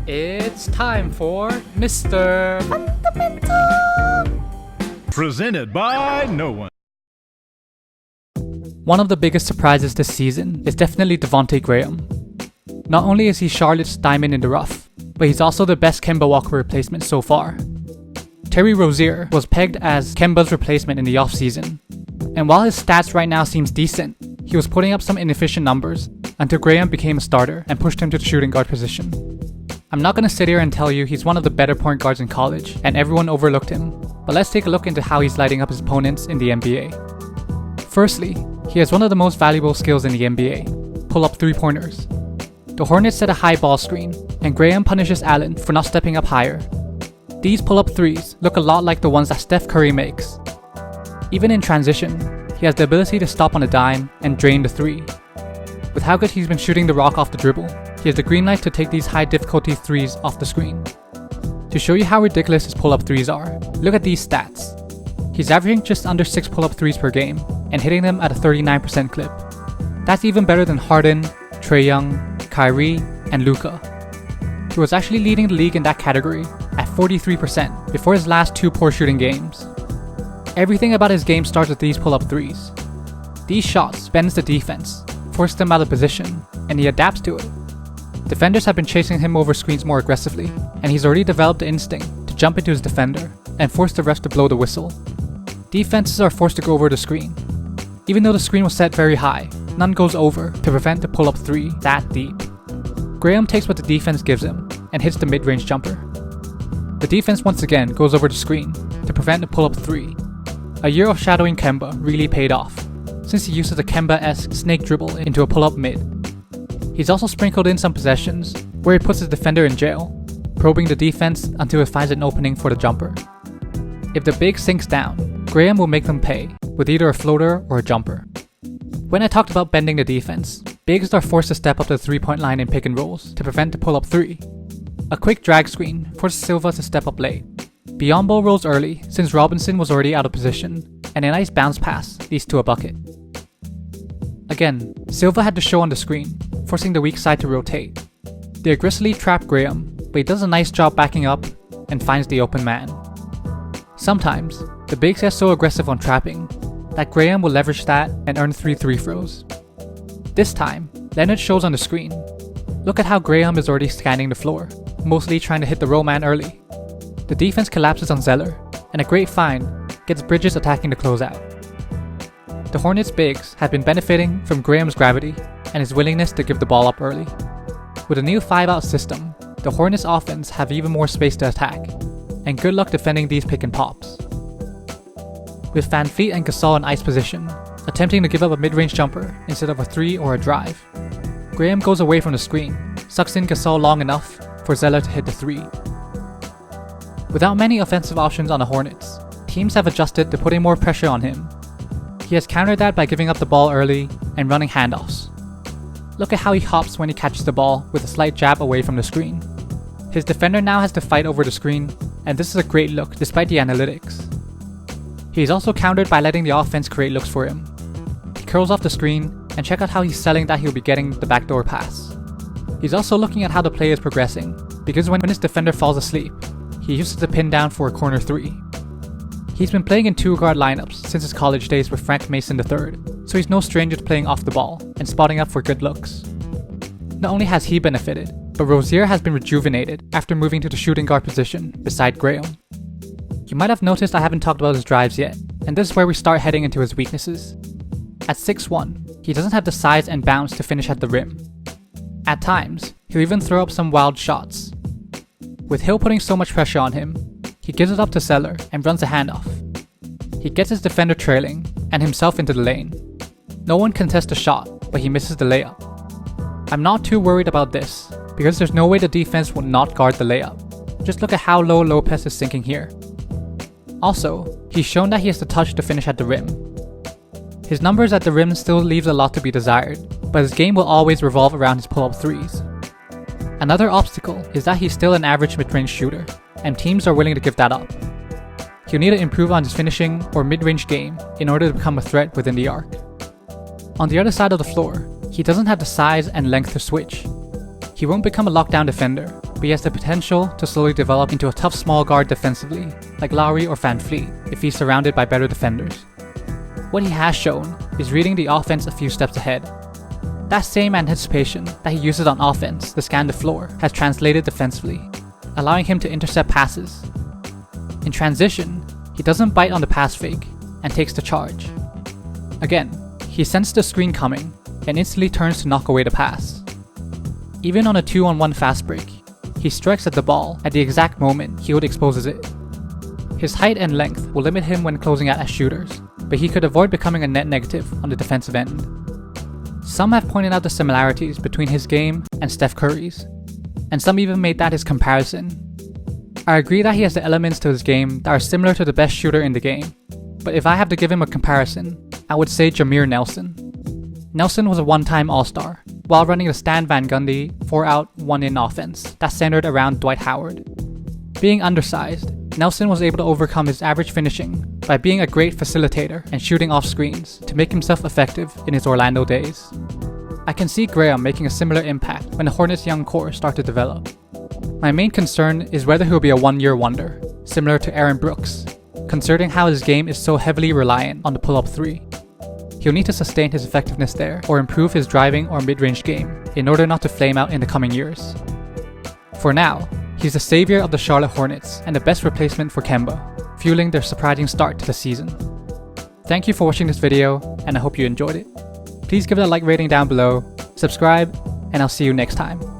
It's time for Mr. Fundamental! Presented by no one. One of the biggest surprises this season is definitely Devonte Graham. Not only is he Charlotte's diamond in the rough, but he's also the best Kemba Walker replacement so far. Terry Rozier was pegged as Kemba's replacement in the offseason, and while his stats right now seems decent, he was putting up some inefficient numbers until Graham became a starter and pushed him to the shooting guard position. I'm not gonna sit here and tell you he's one of the better point guards in college and everyone overlooked him, but let's take a look into how he's lighting up his opponents in the NBA. Firstly, he has one of the most valuable skills in the NBA, pull-up three-pointers. The Hornets set a high ball screen, and Graham punishes Allen for not stepping up higher. These pull-up threes look a lot like the ones that Steph Curry makes. Even in transition, he has the ability to stop on a dime and drain the three. With how good he's been shooting the rock off the dribble, he has the green light to take these high difficulty threes off the screen. To show you how ridiculous his pull-up threes are, look at these stats. He's averaging just under 6 pull-up threes per game and hitting them at a 39% clip. That's even better than Harden, Trae Young, Kyrie, and Luka. He was actually leading the league in that category at 43% before his last 2 poor shooting games. Everything about his game starts with these pull-up threes. These shots bends the defense, force them out of position, and he adapts to it. Defenders have been chasing him over screens more aggressively, and he's already developed the instinct to jump into his defender and force the refs to blow the whistle. Defenses are forced to go over the screen. Even though the screen was set very high, none goes over to prevent the pull-up three that deep. Graham takes what the defense gives him and hits the mid-range jumper. The defense once again goes over the screen to prevent the pull-up three. A year of shadowing Kemba really paid off, since he uses a Kemba-esque snake dribble into a pull-up mid. He's also sprinkled in some possessions where he puts his defender in jail, probing the defense until he finds an opening for the jumper. If the big sinks down, Graham will make them pay with either a floater or a jumper. When I talked about bending the defense, bigs are forced to step up to the 3-point line in pick and rolls to prevent the pull-up three. A quick drag screen forces Silva to step up late. Beyond ball rolls early since Robinson was already out of position, and a nice bounce pass leads to a bucket. Again, Silva had to show on the screen, forcing the weak side to rotate. They aggressively trap Graham, but he does a nice job backing up and finds the open man. Sometimes, the bigs get so aggressive on trapping that Graham will leverage that and earn 3 free throws. This time, Leonard shows on the screen. Look at how Graham is already scanning the floor, mostly trying to hit the roll man early. The defense collapses on Zeller, and a great find gets Bridges attacking the closeout. The Hornets' bigs have been benefiting from Graham's gravity and his willingness to give the ball up early. With a new 5-out system, the Hornets' offense have even more space to attack, and good luck defending these pick and pops. With Van Fleet and Gasol in ice position, attempting to give up a mid-range jumper instead of a 3 or a drive, Graham goes away from the screen, sucks in Gasol long enough for Zeller to hit the 3. Without many offensive options on the Hornets, teams have adjusted to putting more pressure on him. He has countered that by giving up the ball early and running handoffs. Look at how he hops when he catches the ball with a slight jab away from the screen. His defender now has to fight over the screen, and this is a great look despite the analytics. He is also countered by letting the offense create looks for him. He curls off the screen, and check out how he's selling that he'll be getting the backdoor pass. He's also looking at how the play is progressing, because when his defender falls asleep, he uses the pin down for a corner 3. He's been playing in 2-guard lineups since his college days with Frank Mason III, so he's no stranger to playing off the ball and spotting up for good looks. Not only has he benefited, but Rozier has been rejuvenated after moving to the shooting guard position beside Graham. You might have noticed I haven't talked about his drives yet, and this is where we start heading into his weaknesses. At 6'1", he doesn't have the size and bounce to finish at the rim. At times, he'll even throw up some wild shots. With Hill putting so much pressure on him, he gives it up to Zeller and runs a handoff. He gets his defender trailing and himself into the lane. No one contests the shot, but he misses the layup. I'm not too worried about this, because there's no way the defense will not guard the layup. Just look at how low Lopez is sinking here. Also, he's shown that he has the touch to finish at the rim. His numbers at the rim still leaves a lot to be desired, but his game will always revolve around his pull-up threes. Another obstacle is that he's still an average mid-range shooter, and teams are willing to give that up. He'll need to improve on his finishing or mid-range game in order to become a threat within the arc. On the other side of the floor, he doesn't have the size and length to switch. He won't become a lockdown defender, but he has the potential to slowly develop into a tough small guard defensively, like Lowry or Van Fleet, if he's surrounded by better defenders. What he has shown is reading the offense a few steps ahead. That same anticipation that he uses on offense to scan the floor has translated defensively, allowing him to intercept passes. In transition, he doesn't bite on the pass fake and takes the charge. Again, he senses the screen coming and instantly turns to knock away the pass. Even on a 2-on-1 fast break, he strikes at the ball at the exact moment Hield exposes it. His height and length will limit him when closing out as shooters, but he could avoid becoming a net negative on the defensive end. Some have pointed out the similarities between his game and Steph Curry's, and some even made that his comparison. I agree that he has the elements to his game that are similar to the best shooter in the game, but if I have to give him a comparison, I would say Jameer Nelson. Nelson was a one-time All-Star, while running the Stan Van Gundy 4-out, 1-in offense that centered around Dwight Howard. Being undersized, Nelson was able to overcome his average finishing by being a great facilitator and shooting off screens to make himself effective in his Orlando days. I can see Graham making a similar impact when the Hornets' young core start to develop. My main concern is whether he'll be a one-year wonder, similar to Aaron Brooks, considering how his game is so heavily reliant on the pull-up three. He'll need to sustain his effectiveness there or improve his driving or mid-range game in order not to flame out in the coming years. For now, he's the savior of the Charlotte Hornets and the best replacement for Kemba, fueling their surprising start to the season. Thank you for watching this video, and I hope you enjoyed it. Please give it a like rating down below, subscribe, and I'll see you next time.